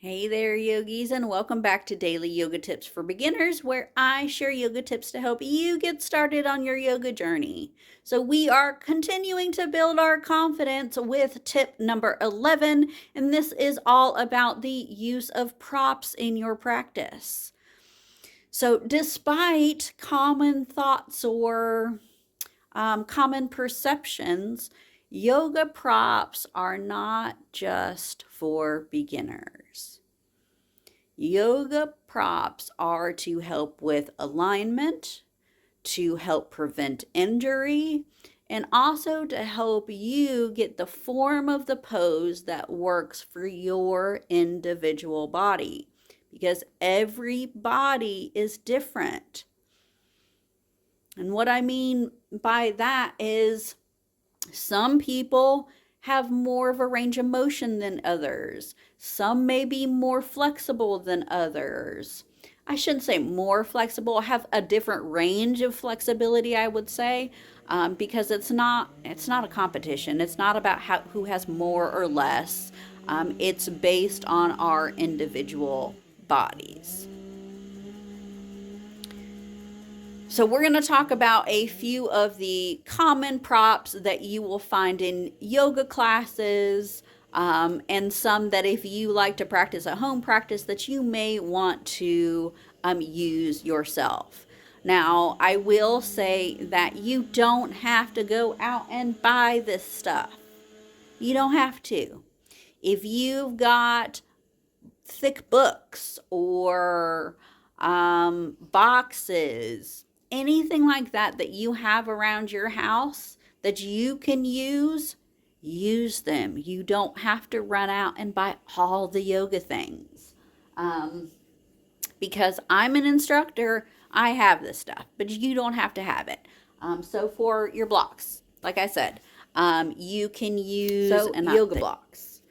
Hey there, yogis, and welcome back to Daily Yoga Tips for Beginners, where I share yoga tips to help you get started on your yoga journey. So, we are continuing to build our confidence with tip number 11, and this is all about the use of props in your practice. So, despite common thoughts or common perceptions, yoga props are not just for beginners. Yoga props are to help with alignment, to help prevent injury, and also to help you get the form of the pose that works for your individual body, because every body is different. And what I mean by that is some people have more of a range of motion than others. Some may be more flexible than others. I shouldn't say more flexible, have a different range of flexibility, I would say, because it's not a competition. It's not about who has more or less. It's based on our individual bodies. So we're going to talk about a few of the common props that you will find in yoga classes, and some that if you like to practice at home practice that you may want to use yourself. Now, I will say that you don't have to go out and buy this stuff. You don't have to. If you've got thick books or boxes, anything like that you have around your house that you can use them. You don't have to run out and buy all the yoga things. Because I'm an instructor, I have this stuff, but you don't have to have it. So for your blocks, like I said, you can use yoga blocks.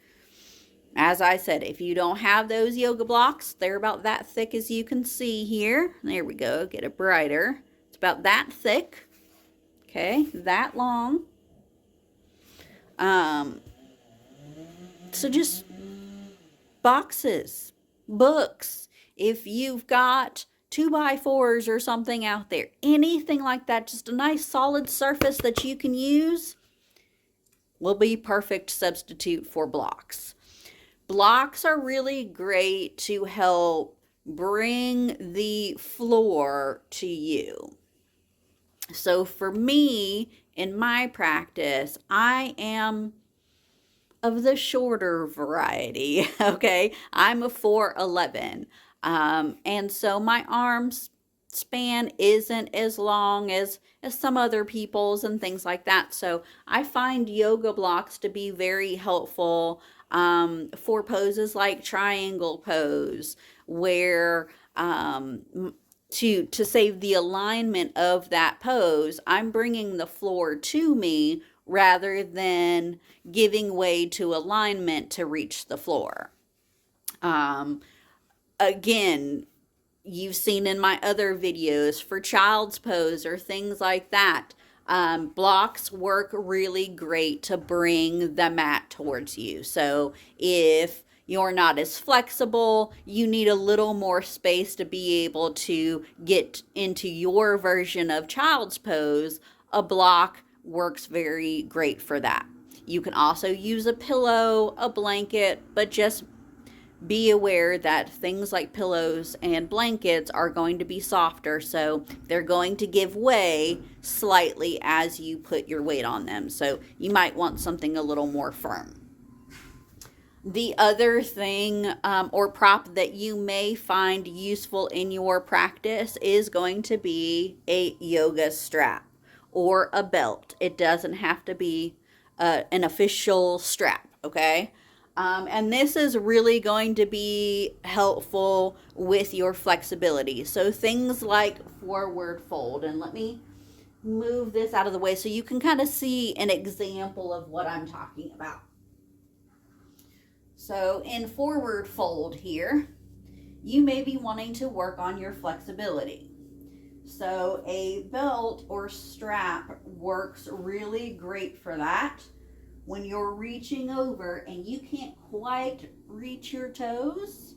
As I said, if you don't have those yoga blocks, they're about that thick as you can see here. There we go, get it brighter. It's about that thick, okay, that long. So just boxes, books. If you've got 2x4s or something out there, anything like that, just a nice solid surface that you can use will be perfect substitute for blocks. Blocks are really great to help bring the floor to you. So for me, in my practice, I am of the shorter variety, okay? I'm a 4'11", and so my arms span isn't as long as some other people's and things like that. So I find yoga blocks to be very helpful for poses like triangle pose, where to save the alignment of that pose, I'm bringing the floor to me rather than giving way to alignment to reach the floor. Again, you've seen in my other videos for child's pose or things like that, blocks work really great to bring the mat towards you. So if you're not as flexible, you need a little more space to be able to get into your version of child's pose, a block works very great for that. You can also use a pillow, a blanket, but just be aware that things like pillows and blankets are going to be softer, so they're going to give way slightly as you put your weight on them. So you might want something a little more firm. The other thing or prop that you may find useful in your practice is going to be a yoga strap or a belt. It doesn't have to be an official strap, okay? And this is really going to be helpful with your flexibility. So things like forward fold, and let me move this out of the way so you can kind of see an example of what I'm talking about. So in forward fold here, you may be wanting to work on your flexibility. So a belt or strap works really great for that, when you're reaching over and you can't quite reach your toes,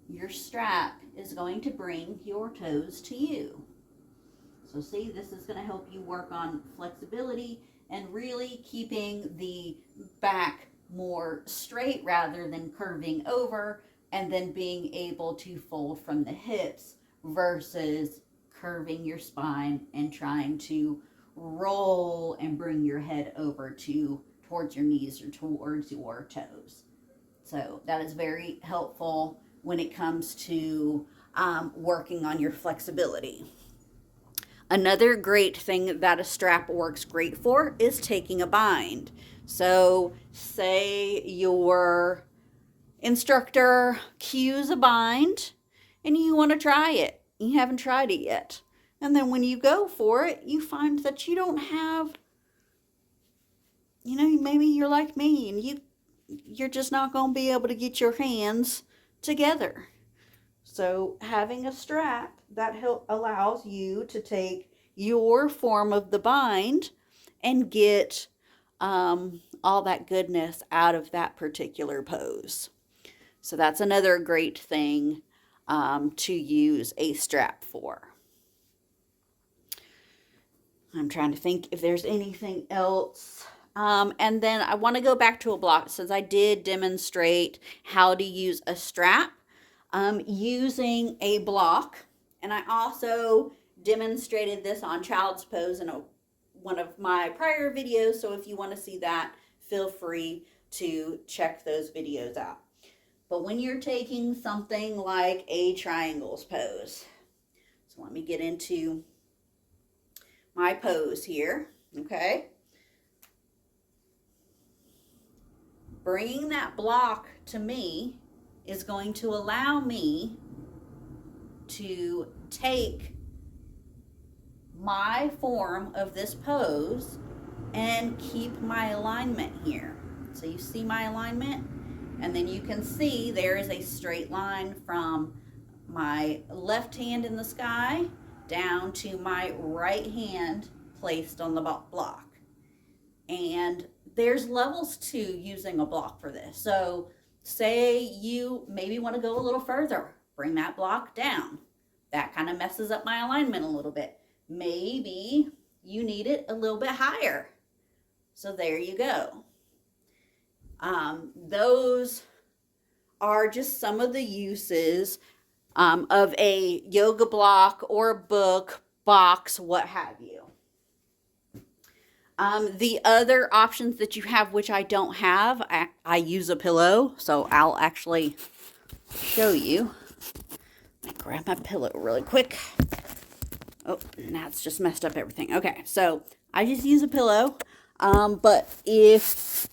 your strap is going to bring your toes to you. So see, this is going to help you work on flexibility and really keeping the back more straight rather than curving over, and then being able to fold from the hips versus curving your spine and trying to roll and bring your head over towards your knees or towards your toes. So that is very helpful when it comes to working on your flexibility. Another great thing that a strap works great for is taking a bind. So say your instructor cues a bind and you want to try it. You haven't tried it yet. And then when you go for it, you find that you don't have, maybe you're like me and you're just not going to be able to get your hands together. So having a strap that allows you to take your form of the bind and get all that goodness out of that particular pose. So that's another great thing to use a strap for. I'm trying to think if there's anything else. And then I want to go back to a block, since I did demonstrate how to use a strap using a block. And I also demonstrated this on child's pose in one of my prior videos. So if you want to see that, feel free to check those videos out. But when you're taking something like a triangles pose, so let me get into my pose here, okay? Bringing that block to me is going to allow me to take my form of this pose and keep my alignment here. So you see my alignment? And then you can see there is a straight line from my left hand in the sky down to my right hand placed on the block. And there's levels to using a block for this. So say you maybe want to go a little further, bring that block down. That kind of messes up my alignment a little bit. Maybe you need it a little bit higher. So there you go. Those are just some of the uses of a yoga block or a book, box, what have you. The other options that you have, which I don't have, I use a pillow, so I'll actually show you. Let me grab my pillow really quick. Oh, now it's just messed up everything. Okay, so I just use a pillow, but if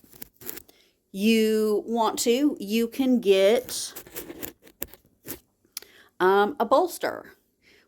you want to, you can get a bolster,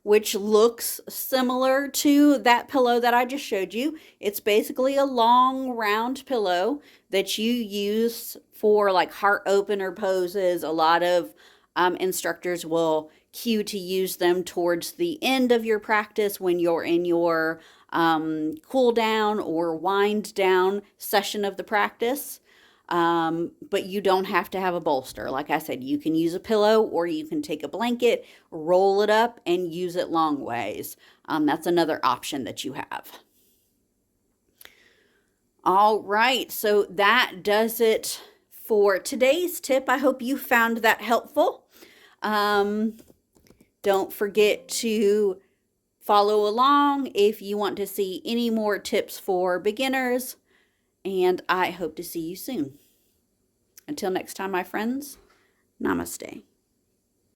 which looks similar to that pillow that I just showed you. It's basically a long round pillow that you use for like heart opener poses. A lot of instructors will cue to use them towards the end of your practice when you're in your cool down or wind down session of the practice. But you don't have to have a bolster. Like I said, you can use a pillow or you can take a blanket, roll it up, and use it long ways. That's another option that you have. All right, so that does it for today's tip. I hope you found that helpful. Don't forget to follow along if you want to see any more tips for beginners. And I hope to see you soon. Until next time, my friends, namaste.